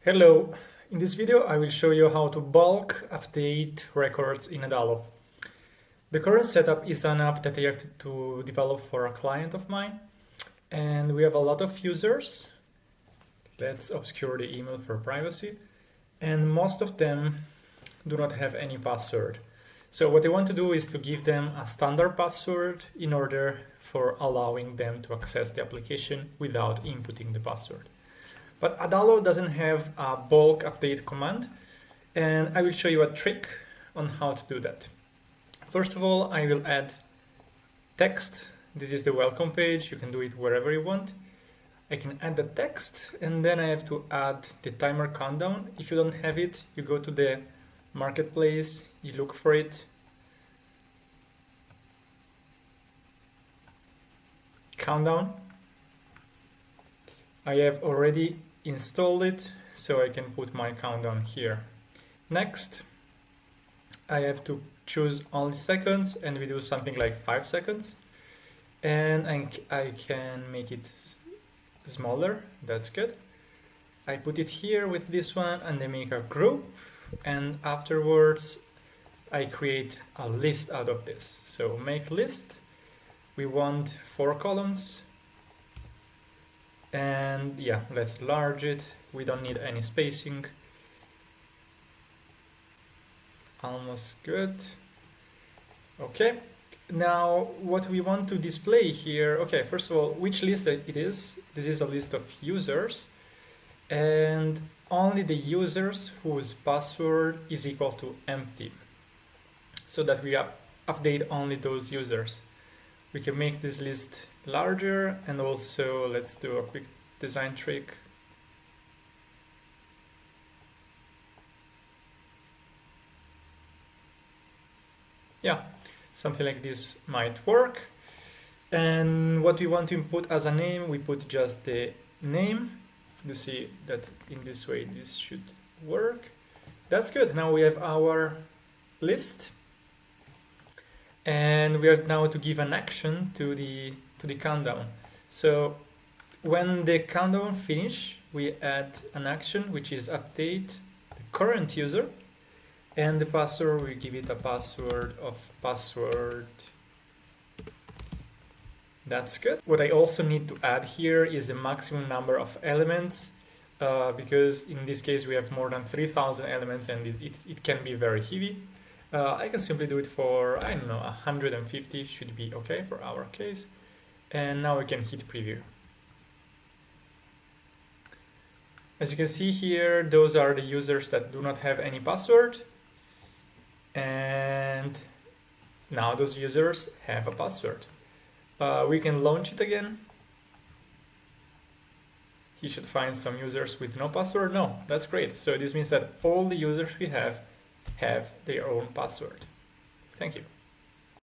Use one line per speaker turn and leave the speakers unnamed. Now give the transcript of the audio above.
Hello, in this video I will show you how to bulk update records in ADALO. The current setup is an app that I have to develop for a client of mine, and we have a lot of users. Let's obscure the email for privacy, and most of them do not have any password. So what I want to do is to give them a standard password in order for allowing them to access the application without inputting the password. But ADALO doesn't have a bulk update command, and I will show you a trick on how to do that. First of all, I will add text. This is the welcome page. You can do it wherever you want. I can add the text, and then I have to add the timer countdown. If you don't have it, you go to the marketplace, you look for it. Countdown. I have already installed it, so I can put my countdown here. Next, I have to choose only seconds, and we do something like 5 seconds. And I can make it smaller, that's good. I put it here with this one, and I make a group, and afterwards I create a list out of this. So make list, we want 4 columns. And yeah, let's enlarge it. We don't need any spacing. Almost good. Okay, now what we want to display here, okay, first of all, which list it is. This is a list of users, and only the users whose password is equal to empty, so that we update only those users. We can make this list larger, and also let's do a quick design trick. Yeah, something like this might work. And what we want to input as a name, we put just the name. You see that in this way this should work. That's good. Now we have our list. And we are now to give an action to the countdown. So when the countdown finish, we add an action which is update the current user, and the password, we give it a password of password. That's good. What I also need to add here is the maximum number of elements, because in this case we have more than 3,000 elements, and it can be very heavy. I can simply do it for, I don't know, 150 should be okay for our case. And now we can hit preview. As you can see here, those are the users that do not have any password. And now those users have a password. We can launch it again. He should find some users with no password. No, that's great. So this means that all the users we have their own password. Thank you.